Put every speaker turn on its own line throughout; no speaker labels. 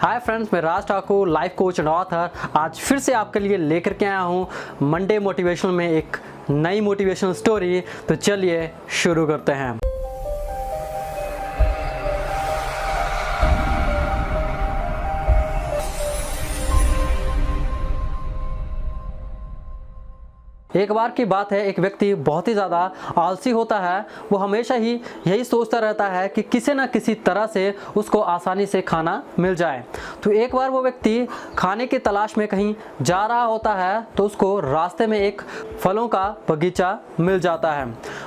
हाय friends, मैं Raj Thakur, life coach and author. आज फिर से आपके लिए लेकर के आया हूँ मंडे मोटिवेशनल में एक नई मोटिवेशनल स्टोरी। तो चलिए शुरू करते हैं। एक बार की बात है, एक व्यक्ति बहुत ही ज़्यादा आलसी होता है। वो हमेशा ही यही सोचता रहता है कि किसी न किसी तरह से उसको आसानी से खाना मिल जाए। तो एक बार वो व्यक्ति खाने की तलाश में कहीं जा रहा होता है तो उसको रास्ते में एक फलों का बगीचा मिल जाता है।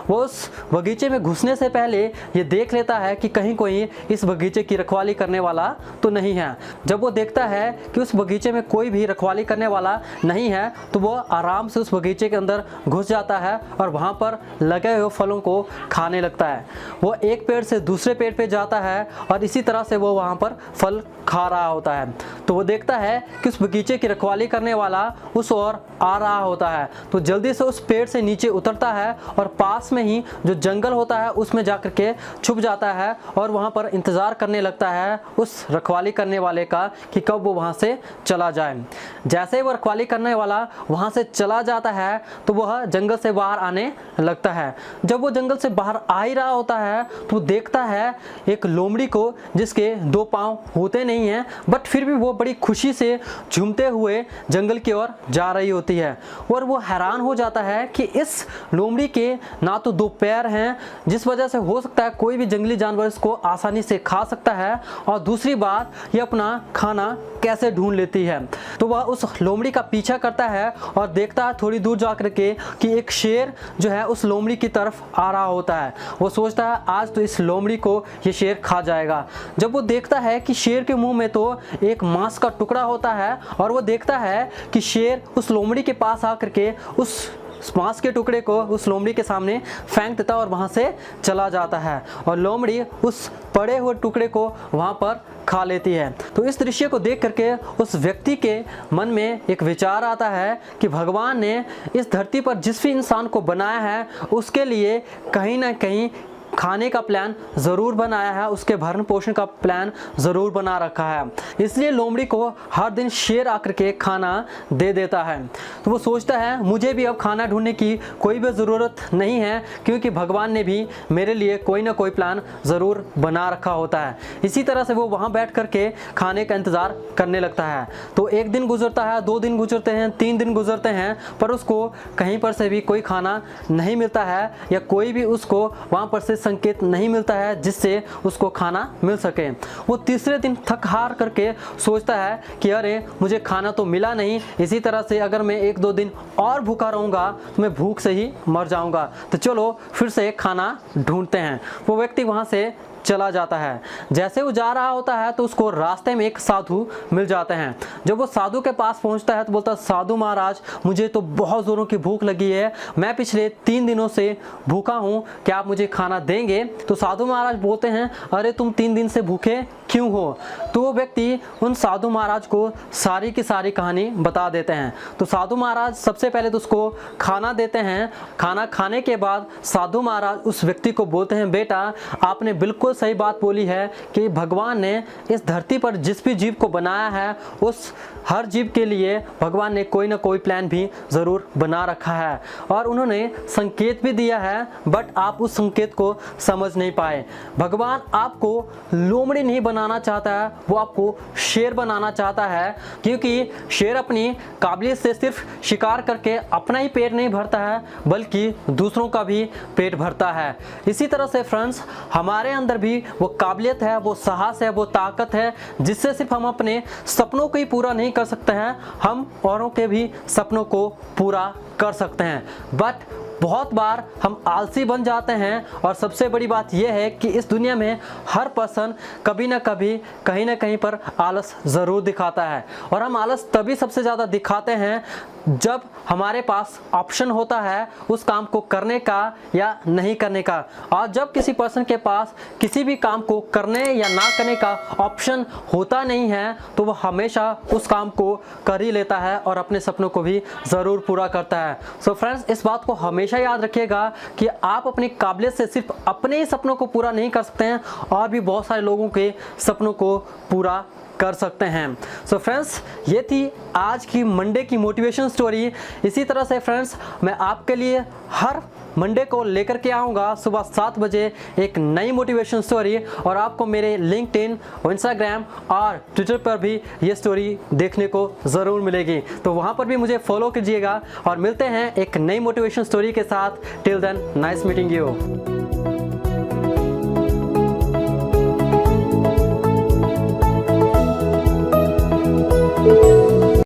वो उस बगीचे में घुसने से पहले ये देख लेता है कि कहीं कोई इस बगीचे की रखवाली करने वाला तो नहीं है। जब वो देखता है कि उस बगीचे में कोई भी रखवाली करने वाला नहीं है तो वो आराम से उस बगीचे के अंदर घुस जाता है और वहाँ पर लगे हुए फलों को खाने लगता है। वो एक पेड़ से दूसरे पेड़ पे जाता है और इसी तरह से वो वहाँ पर फल खा रहा होता है। तो वो देखता है कि उस बगीचे की रखवाली करने वाला उस ओर आ रहा होता है। तो जल्दी से उस पेड़ से नीचे उतरता है और पास में ही जो जंगल होता है उसमें जाकर के छुप जाता है और वहाँ पर इंतज़ार करने लगता है उस रखवाली करने वाले का कि कब वो वहाँ से चला जाए। जैसे ही वो रखवाली करने वाला वहाँ से चला जाता है तो वह जंगल से बाहर आने लगता है। जब वो जंगल से बाहर आ ही रहा होता है तो देखता है एक लोमड़ी को जिसके दो पाँव होते नहीं हैं, बट फिर भी वो बड़ी खुशी से झूमते हुए जंगल की ओर जा रही होती है। और वो हैरान हो जाता है कि इस लोमड़ी के ना तो दो पैर हैं, जिस वजह से हो सकता है कोई भी जंगली जानवर इसको आसानी से खा सकता है, और दूसरी बात ये अपना खाना कैसे ढूंढ लेती है। तो वह उस लोमड़ी का पीछा करता है और देखता है थोड़ी दूर जाकर के कि एक शेर जो है उस लोमड़ी की तरफ आ रहा होता है। वो सोचता है आज तो इस लोमड़ी को ये शेर खा जाएगा। जब वो देखता है कि शेर के मुंह में तो एक मांस का टुकड़ा होता है और वो देखता है कि शेर उस लोमड़ी के पास आकर के उस मांस के टुकड़े को उस लोमड़ी के सामने फेंक देता है और वहाँ से चला जाता है और लोमड़ी उस पड़े हुए टुकड़े को वहाँ पर खा लेती है। तो इस दृश्य को देख करके उस व्यक्ति के मन में एक विचार आता है कि भगवान ने इस धरती पर जिस भी इंसान को बनाया है उसके लिए कहीं ना कहीं खाने का प्लान ज़रूर बनाया है, उसके भरण पोषण का प्लान ज़रूर बना रखा है। इसलिए लोमड़ी को हर दिन शेर आकर के खाना दे देता है। तो वो सोचता है मुझे भी अब खाना ढूंढने की कोई भी ज़रूरत नहीं है, क्योंकि भगवान ने भी मेरे लिए कोई ना कोई प्लान ज़रूर बना रखा होता है। इसी तरह से वो वहाँ बैठ कर के खाने का इंतज़ार करने लगता है। तो एक दिन गुजरता है, 2 दिन गुजरते हैं, 3 दिन गुजरते हैं, पर उसको कहीं पर से भी कोई खाना नहीं मिलता है या कोई भी उसको वहाँ पर से संकेत नहीं मिलता है जिससे उसको खाना मिल सके। वो तीसरे दिन थक हार करके सोचता है कि अरे मुझे खाना तो मिला नहीं, इसी तरह से अगर मैं 1-2 दिन और भूखा रहूँगा तो मैं भूख से ही मर जाऊँगा। तो चलो फिर से खाना ढूंढते हैं। वो व्यक्ति वहाँ से चला जाता है। जैसे वो जा रहा होता है तो उसको रास्ते में एक साधु मिल जाते हैं। जब वो साधु के पास पहुंचता है तो बोलता है, साधु महाराज मुझे तो बहुत ज़ोरों की भूख लगी है, मैं पिछले 3 दिनों से भूखा हूँ, क्या आप मुझे खाना देंगे? तो साधु महाराज बोलते हैं, अरे तुम 3 दिन से भूखे क्यों हो? तो वो व्यक्ति उन साधु महाराज को सारी की सारी कहानी बता देते हैं। तो साधु महाराज सबसे पहले तो उसको खाना देते हैं। खाना खाने के बाद साधु महाराज उस व्यक्ति को बोलते हैं, बेटा आपने बिल्कुल सही बात बोली है कि भगवान ने इस धरती पर जिस भी जीव को बनाया है उस हर जीव के लिए भगवान ने कोई ना कोई प्लान भी ज़रूर बना रखा है, और उन्होंने संकेत भी दिया है, बट आप उस संकेत को समझ नहीं पाए। भगवान आपको लोमड़ी नहीं बनाना चाहता है, वो आपको शेर बनाना चाहता है, क्योंकि शेर अपनी काबिलियत से सिर्फ शिकार करके अपना ही पेट नहीं भरता है बल्कि दूसरों का भी पेट भरता है। इसी तरह से फ्रेंड्स, हमारे अंदर भी वो काबिलियत है, वो साहस है, वो ताकत है, जिससे सिर्फ हम अपने सपनों को ही पूरा नहीं कर सकते हैं, हम औरों के भी सपनों को पूरा कर सकते हैं। बट बहुत बार हम आलसी बन जाते हैं, और सबसे बड़ी बात यह है कि इस दुनिया में हर पर्सन कभी ना कभी कहीं ना कहीं पर आलस ज़रूर दिखाता है, और हम आलस तभी सबसे ज़्यादा दिखाते हैं जब हमारे पास ऑप्शन होता है उस काम को करने का या नहीं करने का। और जब किसी पर्सन के पास किसी भी काम को करने या ना करने का ऑप्शन होता नहीं है तो वह हमेशा उस काम को कर ही लेता है और अपने सपनों को भी ज़रूर पूरा करता है। सो फ्रेंड्स, इस बात को हमेशा याद रखिएगा कि आप अपनी काबिलियत से सिर्फ अपने ही सपनों को पूरा नहीं कर सकते हैं, और भी बहुत सारे लोगों के सपनों को पूरा कर सकते हैं। सो फ्रेंड्स, ये थी आज की मंडे की मोटिवेशन स्टोरी। इसी तरह से फ्रेंड्स, मैं आपके लिए हर मंडे को लेकर के आऊँगा सुबह 7 बजे एक नई मोटिवेशन स्टोरी, और आपको मेरे लिंक्डइन, इंस्टाग्राम और ट्विटर पर भी ये स्टोरी देखने को ज़रूर मिलेगी। तो वहाँ पर भी मुझे फॉलो कीजिएगा और मिलते हैं एक नई मोटिवेशन स्टोरी के साथ। Till then, nice meeting you.